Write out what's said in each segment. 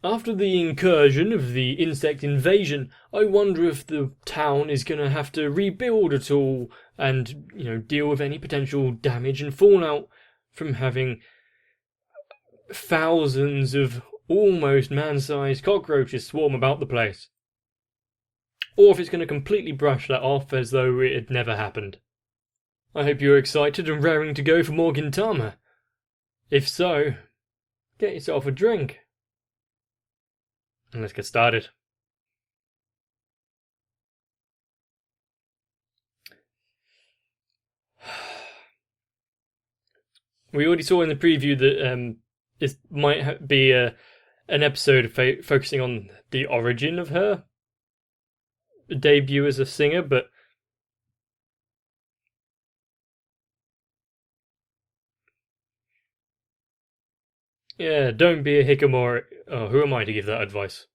After the incursion of the insect invasion, I wonder if the town is going to have to rebuild at all and, deal with any potential damage and fallout from having thousands of almost man-sized cockroaches swarm about the place. Or if it's going to completely brush that off as though it had never happened. I hope you're excited and raring to go for more Gintama. If so, get yourself a drink. And let's get started. We already saw in the preview that this might be an episode focusing on the origin of her debut as a singer, but yeah, don't be a hikikomori. Oh, who am I to give that advice?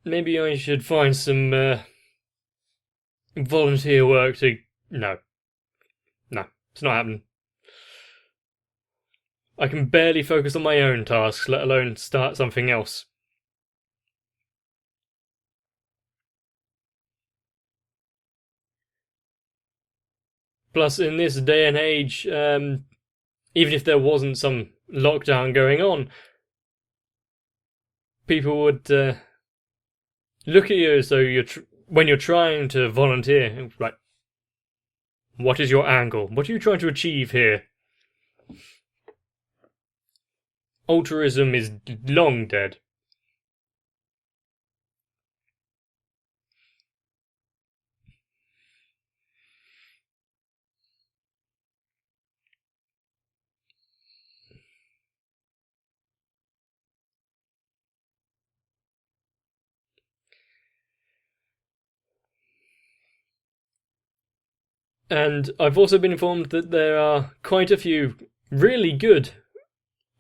Maybe I should find some volunteer work to... No, it's not happening. I can barely focus on my own tasks, let alone start something else. Plus, in this day and age, even if there wasn't some lockdown going on, people would look at you as though when you're trying to volunteer, like, what is your angle? What are you trying to achieve here? Altruism is long dead. And I've also been informed that there are quite a few really good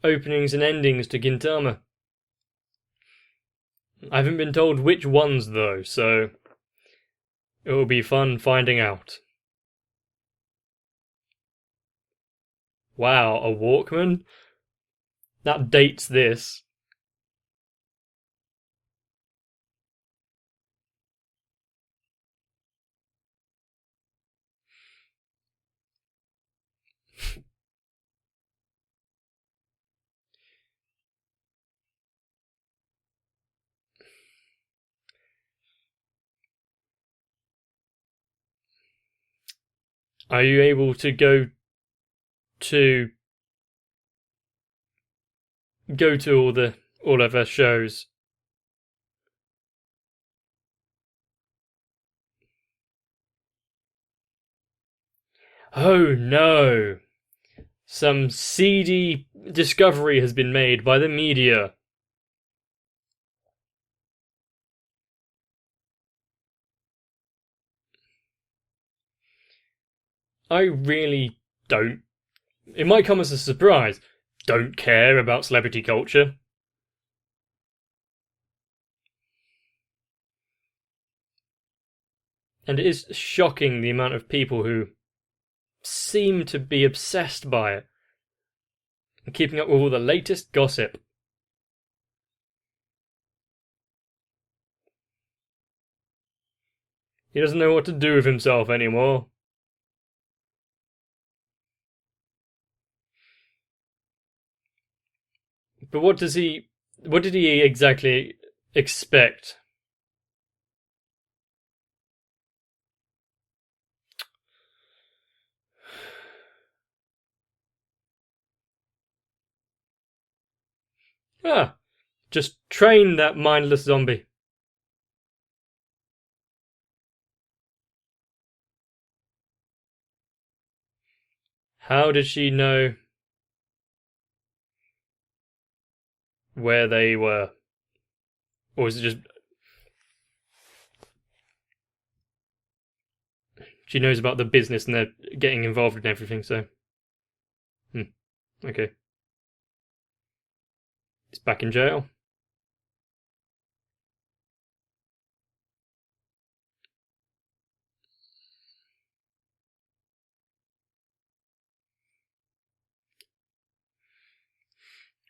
openings and endings to Gintama. I haven't been told which ones though, so it will be fun finding out. Wow, a Walkman? That dates this. Are you able to go to all of her shows? Oh no! Some seedy discovery has been made by the media. I really don't. It might come as a surprise. Don't care about celebrity culture. And it is shocking the amount of people who seem to be obsessed by it and keeping up with all the latest gossip. He doesn't know what to do with himself anymore. But what did he exactly expect? Just train that mindless zombie. How did she know where they were? Or was it just... She knows about the business and they're getting involved in everything, so... Okay. He's back in jail.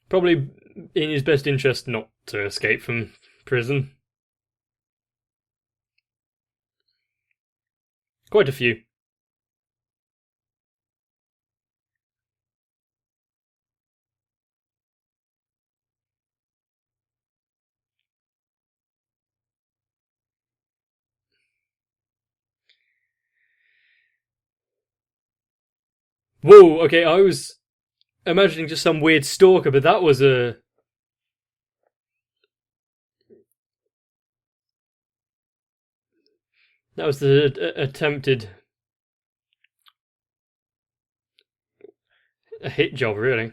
Probably in his best interest not to escape from prison. Quite a few. Whoa, okay, I was imagining just some weird stalker, but that was the attempted a hit job, really.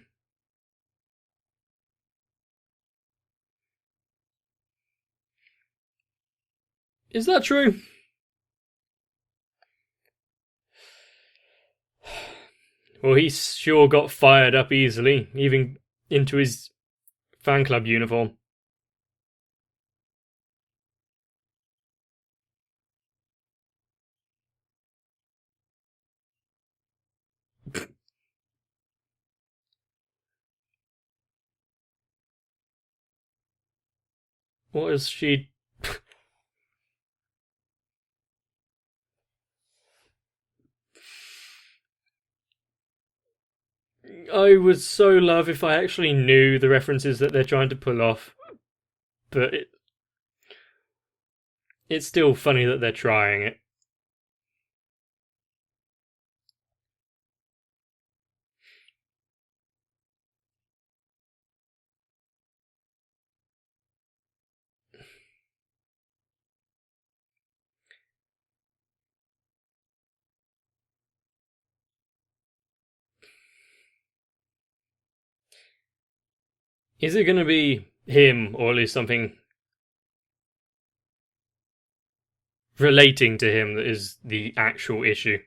Is that true? Well, he sure got fired up easily, even into his fan club uniform. What is she? I would so love if I actually knew the references that they're trying to pull off, but it's still funny that they're trying it. Is it going to be him, or at least something relating to him that is the actual issue?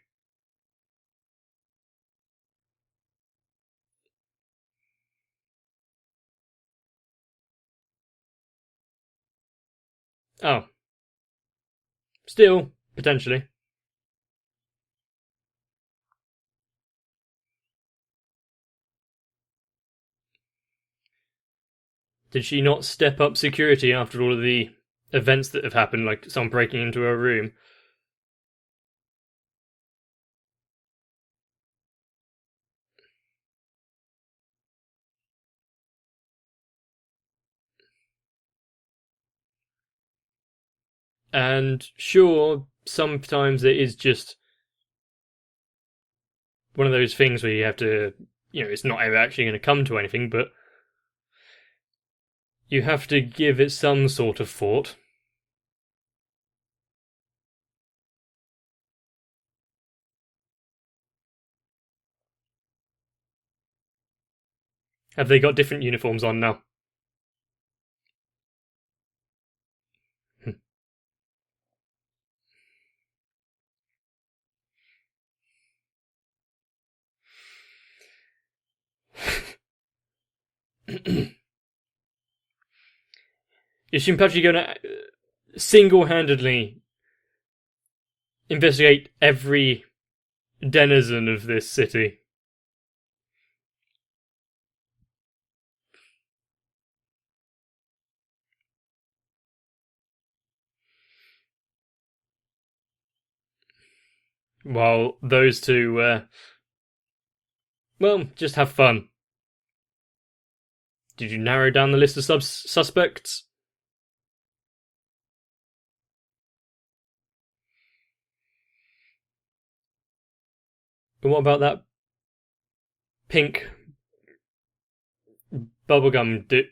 Oh, still, potentially. Did she not step up security after all of the events that have happened, like someone breaking into her room? And sure, sometimes it is just one of those things where you have to, it's not ever actually going to come to anything, but you have to give it some sort of thought. Have they got different uniforms on now? Is Shinpachi going to single-handedly investigate every denizen of this city? While those two, well, just have fun. Did you narrow down the list of suspects? And what about that pink bubblegum dude?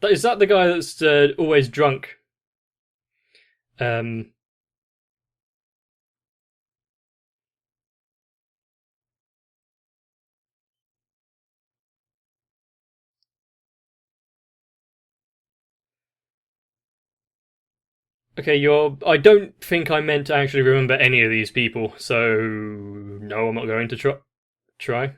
Is that the guy that's always drunk? Um, okay, I don't think I meant to actually remember any of these people, so no, I'm not going to try.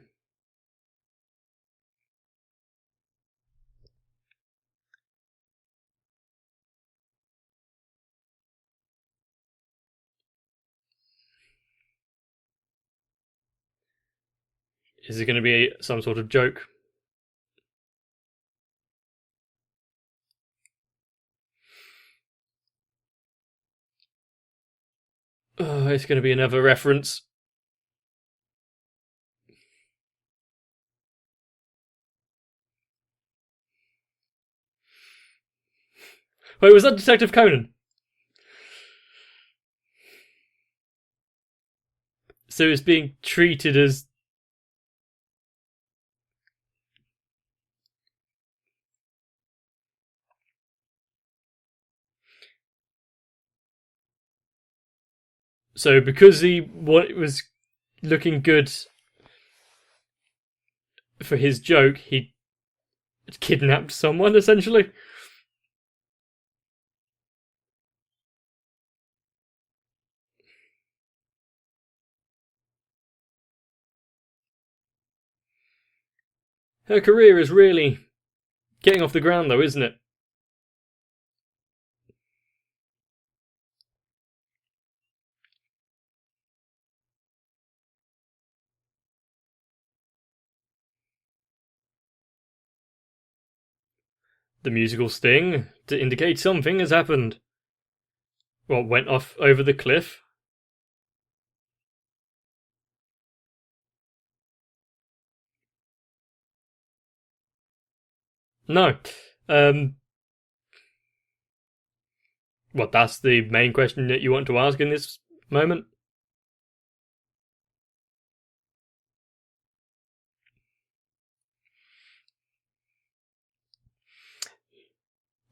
Is it going to be some sort of joke? Oh, it's going to be another reference. Wait, was that Detective Conan? So it's being treated as... So because he was looking good for his joke, he kidnapped someone, essentially. Her career is really getting off the ground, though, isn't it? The musical sting to indicate something has happened. What went off over the cliff? No. Um, what, that's the main question that you want to ask in this moment?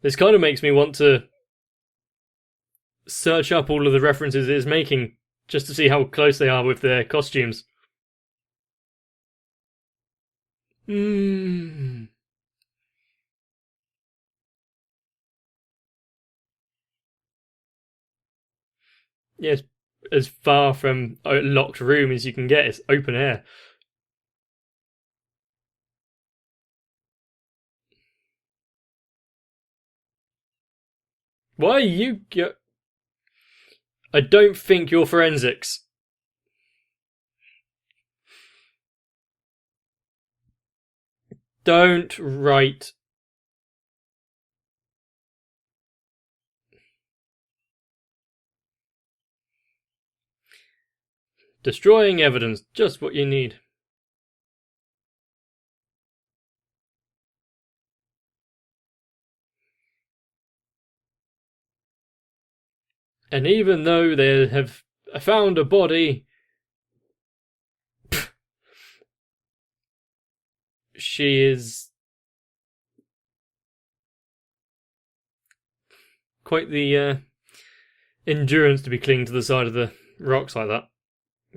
This kind of makes me want to search up all of the references it's making just to see how close they are with their costumes. Hmm. Yes, as far from a locked room as you can get. It's open air. Why are you... I don't think you're forensics. Don't write. Destroying evidence, just what you need. And even though they have found a body, she is quite the endurance to be clinging to the side of the rocks like that.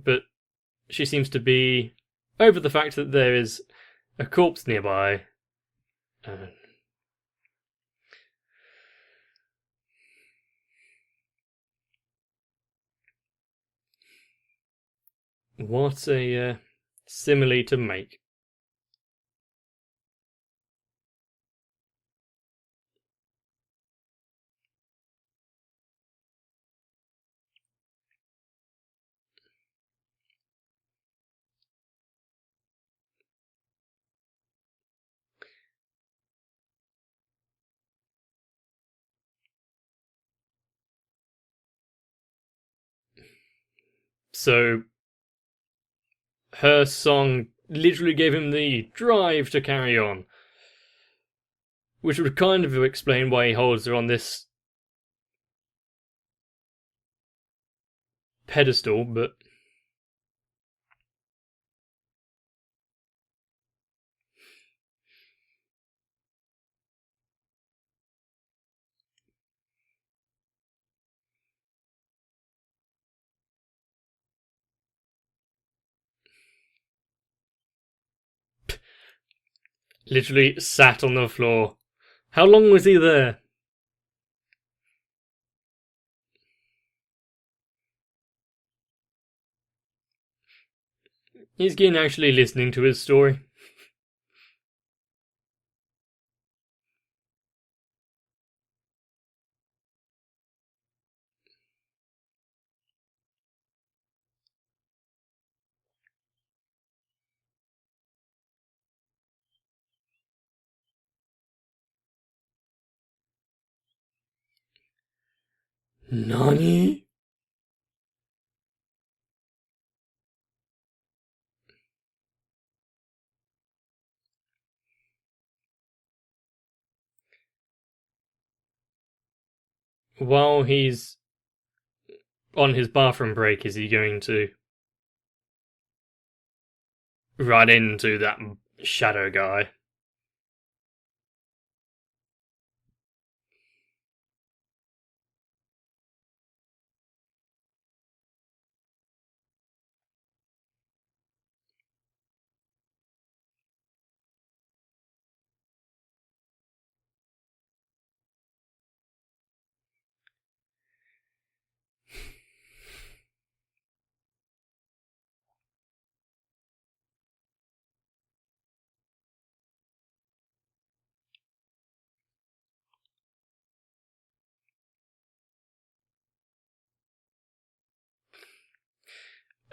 But she seems to be over the fact that there is a corpse nearby. Uh, what a simile to make. So her song literally gave him the drive to carry on, which would kind of explain why he holds her on this pedestal, but literally sat on the floor. How long was he there? Is Gin actually listening to his story? Nani? while he's on his bathroom break, is he going to run into that shadow guy?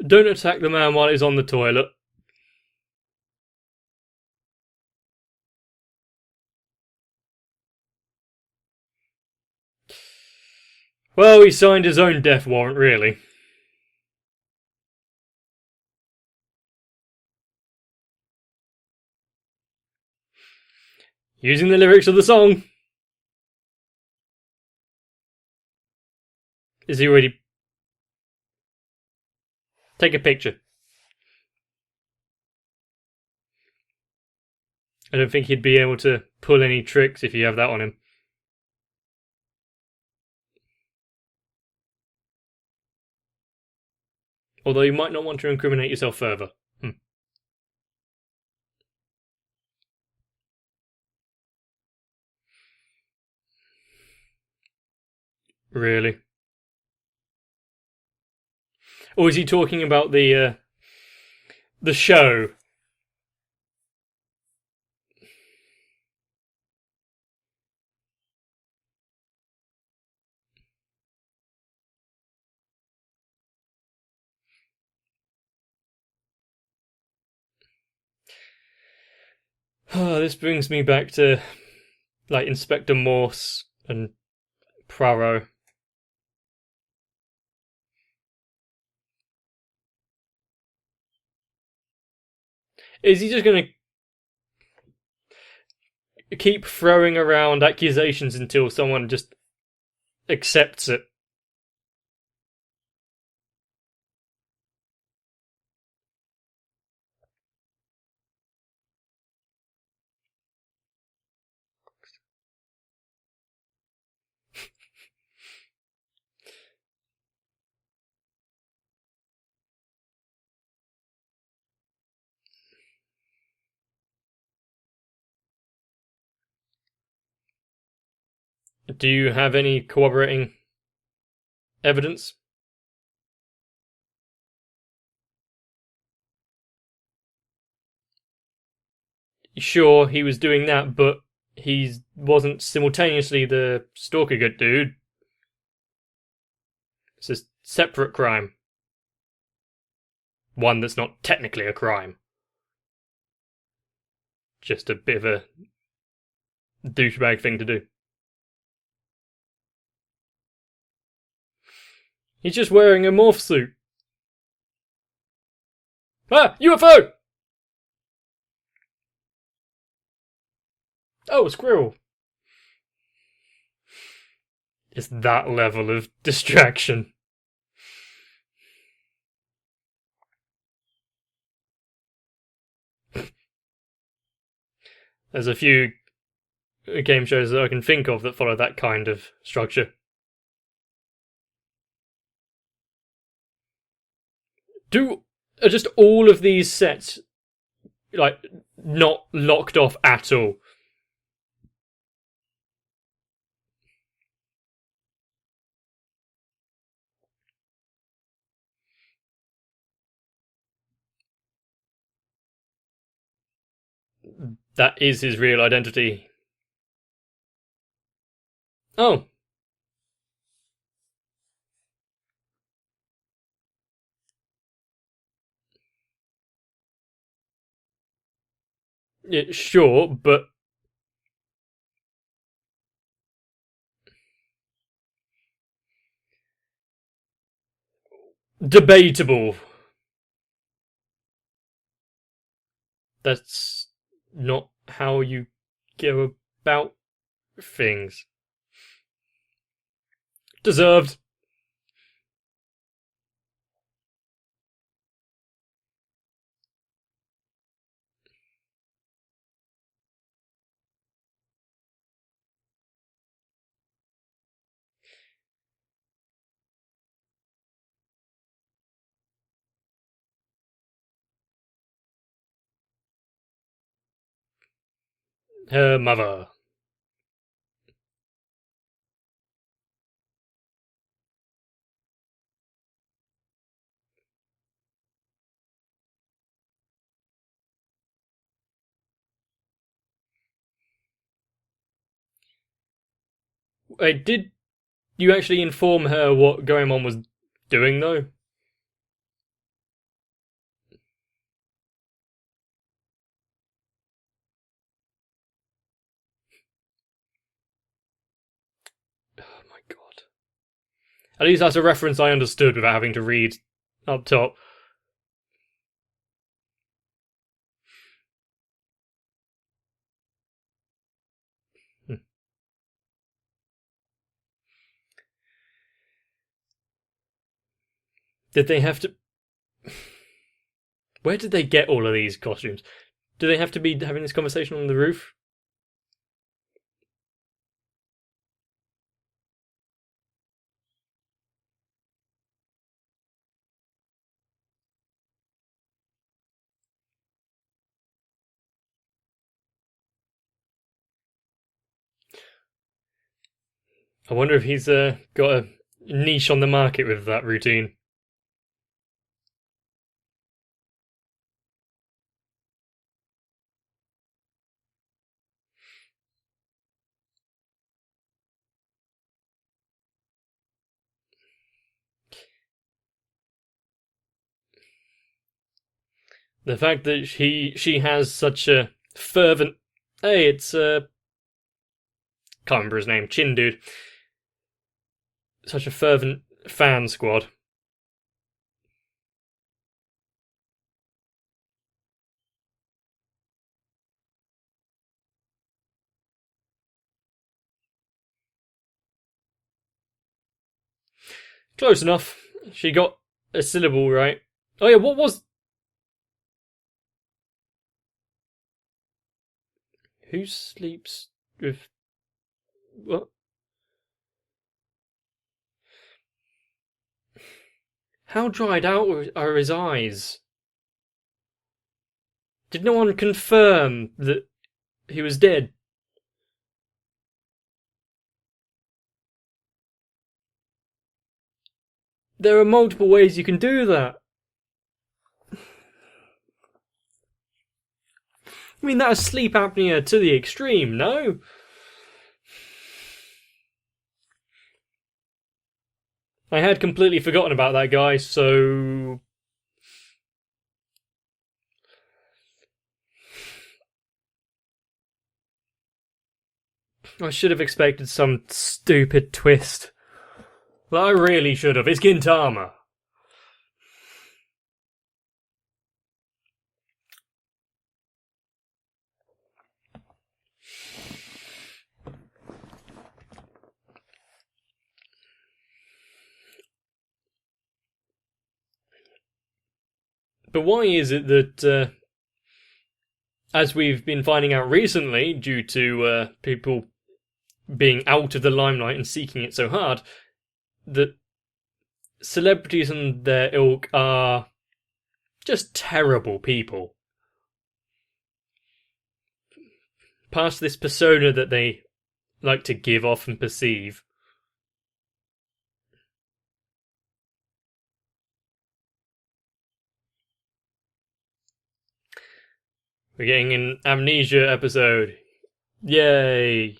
Don't attack the man while he's on the toilet. Well, he signed his own death warrant, really. Using the lyrics of the song. Is he already... Take a picture. I don't think he'd be able to pull any tricks if you have that on him. Although you might not want to incriminate yourself further. Really? Or is he talking about the show? This brings me back to, like, Inspector Morse and Poirot. Is he just going to keep throwing around accusations until someone just accepts it? Do you have any corroborating evidence? Sure, he was doing that, but he wasn't simultaneously the stalker good dude. It's a separate crime. One that's not technically a crime. Just a bit of a douchebag thing to do. He's just wearing a morph suit. Ah! UFO! Oh, a squirrel. It's that level of distraction. There's a few game shows that I can think of that follow that kind of structure. Are just all of these sets, like, not locked off at all? That is his real identity. Oh. Yeah, sure, but debatable. That's not how you go about things. Deserved. Her mother. Did you actually inform her what Goemon was doing, though? Oh my god. At least that's a reference I understood without having to read up top. Did they have to... Where did they get all of these costumes? Do they have to be having this conversation on the roof? I wonder if he's got a niche on the market with that routine. The fact that she has such a fervent... Hey, it's... can't remember his name. Chin Dude. Such a fervent fan squad. Close enough. She got a syllable right. Oh yeah, what was... Who sleeps with... What? How dried out are his eyes? Did no one confirm that he was dead? There are multiple ways you can do that. I mean, that is sleep apnea to the extreme, no? I had completely forgotten about that guy, so... I should have expected some stupid twist. Well, I really should have. It's Gintama. But why is it that, as we've been finding out recently, due to people being out of the limelight and seeking it so hard, that celebrities and their ilk are just terrible people? Past this persona that they like to give off and perceive. We're getting an amnesia episode. Yay!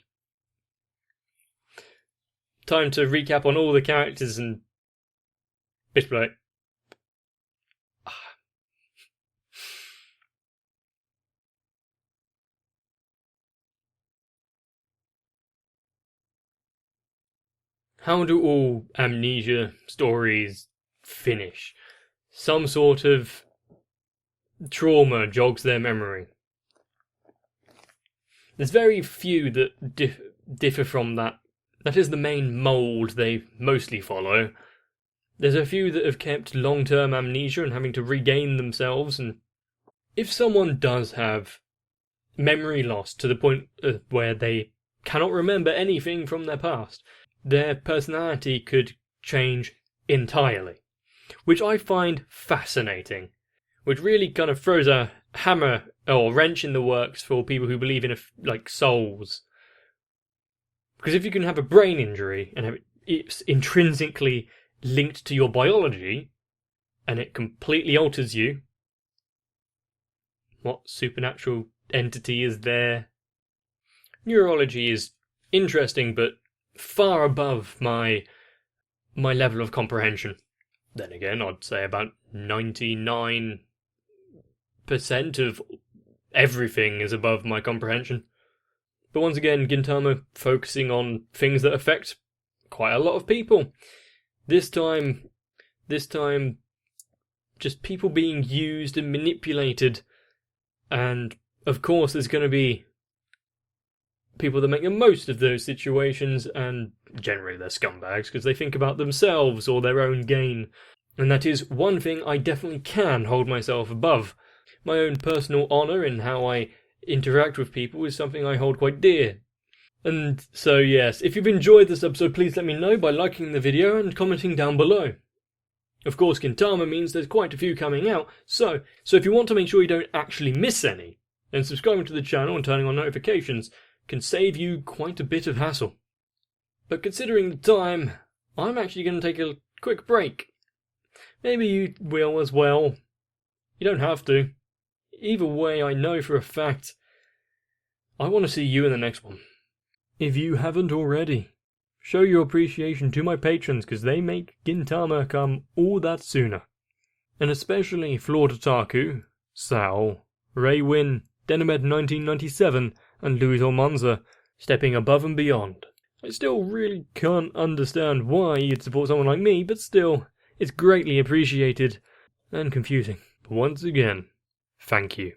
Time to recap on all the characters and bitch play. How do all amnesia stories finish? Some sort of trauma jogs their memory. There's very few that differ from that That is the main mould they mostly follow. There's a few that have kept long-term amnesia and having to regain themselves, and if someone does have memory loss to the point where they cannot remember anything from their past, their personality could change entirely, which I find fascinating, which really kind of throws a hammer or wrench in the works for people who believe in souls. Because if you can have a brain injury and it's intrinsically linked to your biology, and it completely alters you, what supernatural entity is there? Neurology is interesting, but far above my level of comprehension. Then again, I'd say about 99% of everything is above my comprehension. But once again, Gintama focusing on things that affect quite a lot of people. This time, just people being used and manipulated. And, of course, there's going to be people that make the most of those situations, and generally they're scumbags because they think about themselves or their own gain. And that is one thing I definitely can hold myself above. My own personal honour in how I interact with people is something I hold quite dear. And so yes, if you've enjoyed this episode, please let me know by liking the video and commenting down below. Of course, Gintama means there's quite a few coming out, so if you want to make sure you don't actually miss any, then subscribing to the channel and turning on notifications can save you quite a bit of hassle. But considering the time, I'm actually going to take a quick break. Maybe you will as well. You don't have to. Either way, I know for a fact I want to see you in the next one. If you haven't already, show your appreciation to my patrons because they make Gintama come all that sooner. And especially Floor Otaku, Sal, Raywin, Denimed1997 and Louis Almanza, stepping above and beyond. I still really can't understand why you'd support someone like me, but still, it's greatly appreciated and confusing. But once again, thank you.